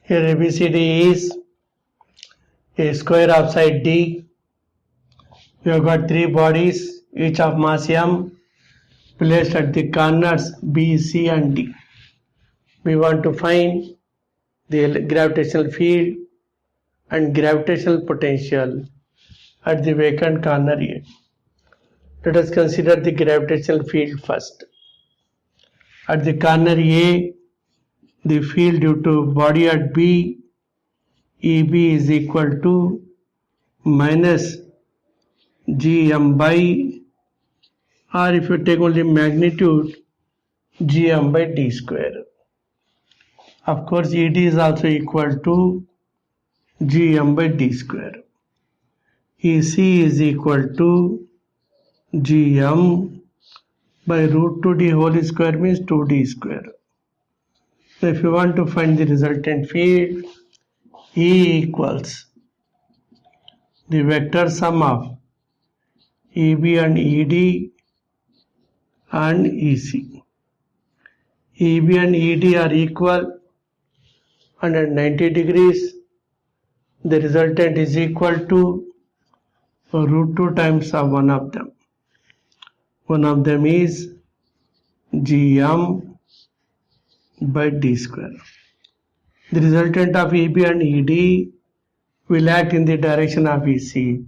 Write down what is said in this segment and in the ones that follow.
Here ABCD is a square of side D. We have got three bodies, each of mass m, placed at the corners B, C and D. We want to find the gravitational field and gravitational potential at the vacant corner A. Let us consider the gravitational field first. At the corner A, the field due to body at B, EB is equal to minus gm by, or if you take only magnitude, gm by d square. Of course, ED is also equal to gm by d square. EC is equal to gm by root 2d whole square means 2d square. So if you want to find the resultant field, E equals the vector sum of EB and ED and EC. EB and ED are equal 190 degrees. The resultant is equal to root 2 times of one of them. One of them is gm by d square. The resultant of EB and ED will act in the direction of EC.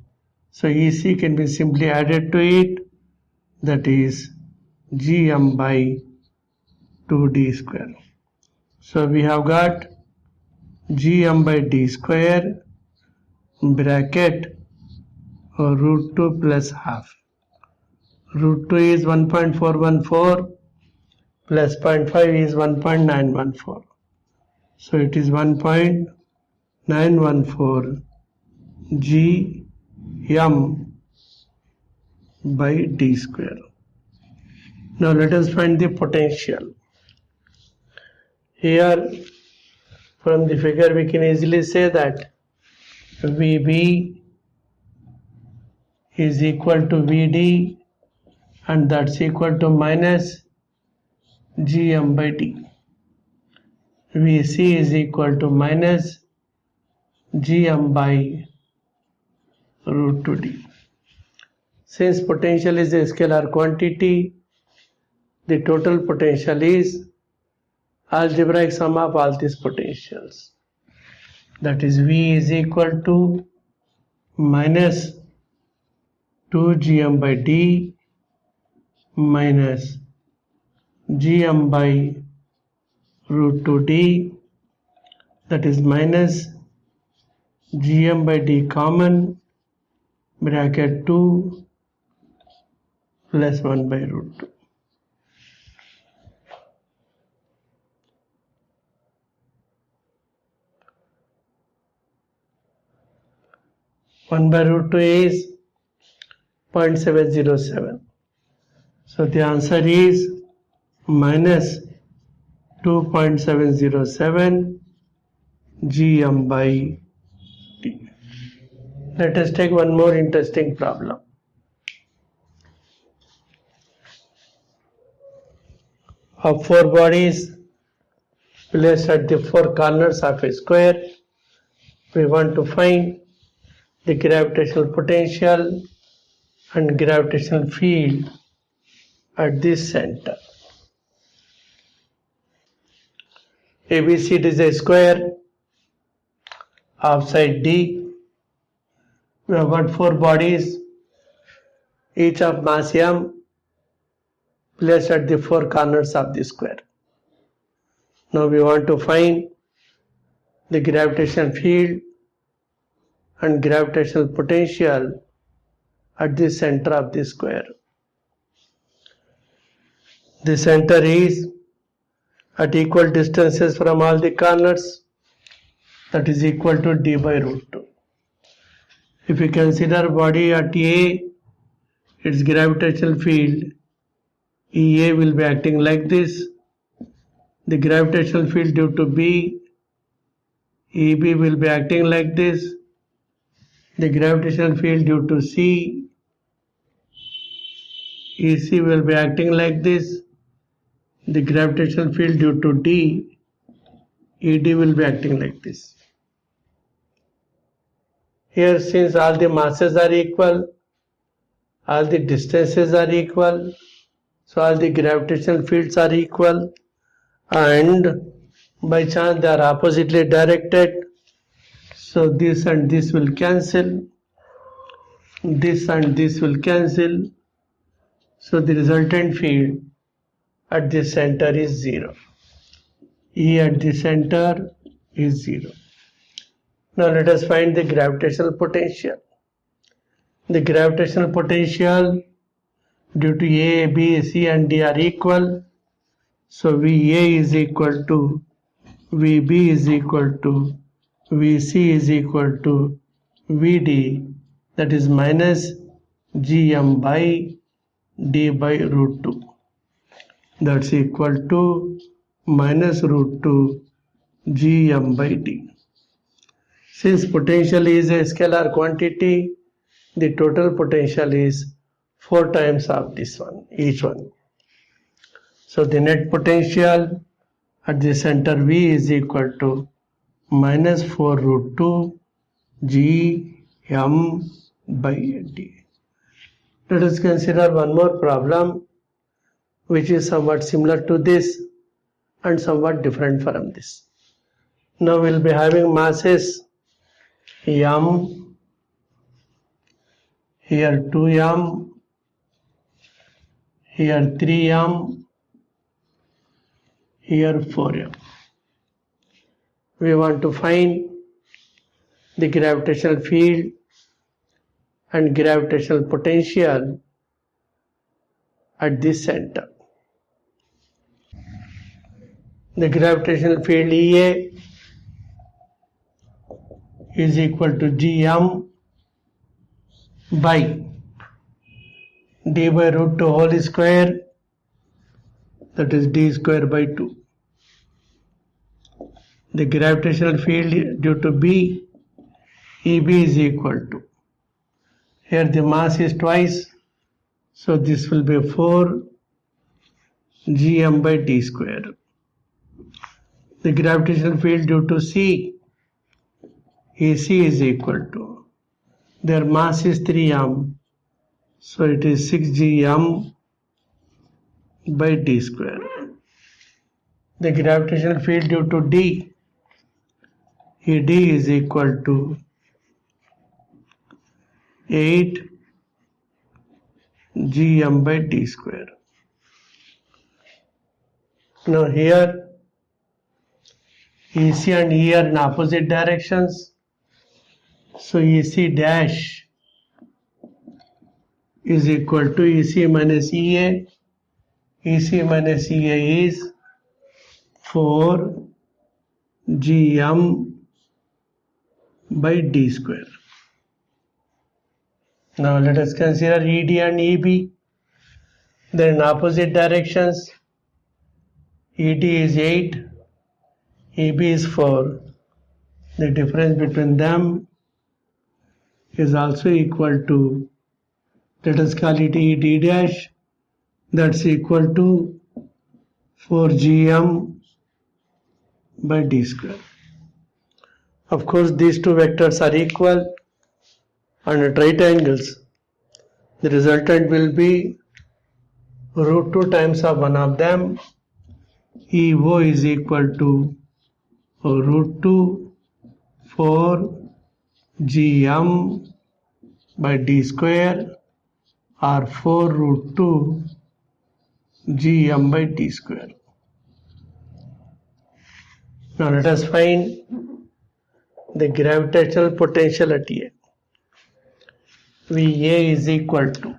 So EC can be simply added to it, that is gm by 2d square. So we have got gm by d square bracket root 2 plus half. Root 2 is 1.414 plus 0.5 is 1.914. So it is 1.914 gm by d square. Now let us find the potential. Here from the figure we can easily say that VB is equal to VD and that's equal to minus gm by d. VC is equal to minus gm by root 2d. Since potential is a scalar quantity, the total potential is algebraic sum of all these potentials. That is V is equal to minus 2 gm by d minus gm by root 2d, that is minus gm by d common bracket 2 plus 1 by root 2. One by root 2 is 0.707. So the answer is minus 2.707 gm by d. Let us take one more interesting problem. Of four bodies placed at the four corners of a square, we want to find the gravitational potential and gravitational field at this center. ABC is a square of side D. We have got four bodies, each of mass m, placed at the four corners of the square. Now we want to find the gravitational field and gravitational potential at the center of the square. The center is at equal distances from all the corners, that is equal to d by root 2. If we consider body at A, its gravitational field EA will be acting like this. The gravitational field due to B, EB will be acting like this. The gravitational field due to C, EC will be acting like this. The gravitational field due to D, ED will be acting like this. Here, since all the masses are equal, all the distances are equal, so all the gravitational fields are equal, and by chance they are oppositely directed, so this and this will cancel, this and this will cancel, so the resultant field at the center is 0. E at the center is 0. Now let us find the gravitational potential. The gravitational potential due to A, B, C and D are equal. So VA is equal to VB is equal to VC is equal to VD, that is minus GM by D by root 2. That's equal to minus root 2 GM by D. Since potential is a scalar quantity, the total potential is 4 times of this one, each one. So the net potential at the center V is equal to minus 4 root 2 G M by D. Let us consider one more problem which is somewhat similar to this and somewhat different from this. Now we will be having masses M, here 2M, here 3M, here 4M. We want to find the gravitational field and gravitational potential at this center. The gravitational field EA is equal to GM by D by root 2 whole square, that is D square by 2. The gravitational field due to B, EB is equal to, here the mass is twice, so this will be 4 GM by D square. The gravitational field due to C, AC is equal to, their mass is 3M, so it is 6 GM by D square. The gravitational field due to D, ED is equal to 8 GM by D square. Now here EC and E are in opposite directions, so EC dash is equal to EC minus EA. EC minus EA is 4 GM by D square. Now let us consider ED and EB. They are in opposite directions. ED is 8, EB is 4. The difference between them is also equal to, let us call it ED dash, that's equal to 4 GM by D square. Of course, these two vectors are equal and at right angles. The resultant will be root 2 times of one of them. EO is equal to root 2 4 GM by D square or 4 root 2 GM by D square. Now let us find the gravitational potential at A. VA is equal to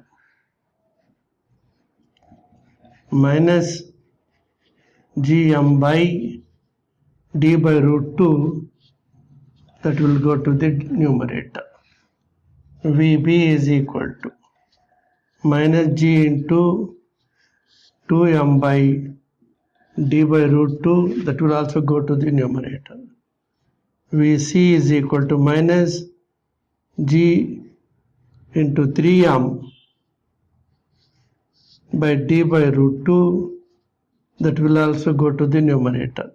minus GM by D by root 2, that will go to the numerator. VB is equal to minus G into 2M by D by root 2, that will also go to the numerator. VC is equal to minus G into 3M by D by root 2, that will also go to the numerator.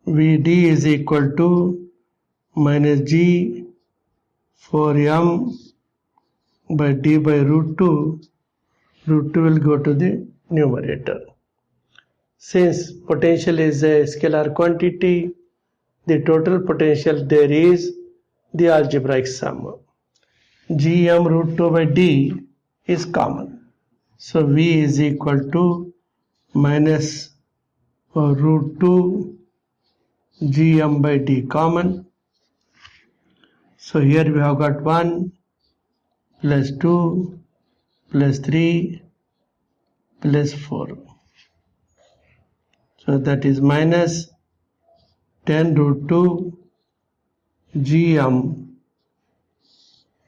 Vd is equal to minus G 4m by d by root 2. Root 2 will go to the numerator. Since potential is a scalar quantity, the total potential there is the algebraic sum. Gm root 2 by d is common. So V is equal to minus root 2 Gm by d common. So here we have got 1 plus 2 plus 3 plus 4. So that is minus 10 root 2 Gm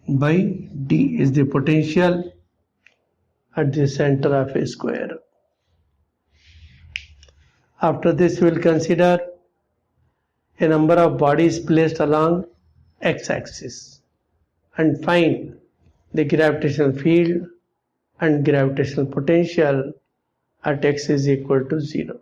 by d is the potential at the center of a square. After this we will consider a number of bodies placed along x-axis and find the gravitational field and gravitational potential at x is equal to 0.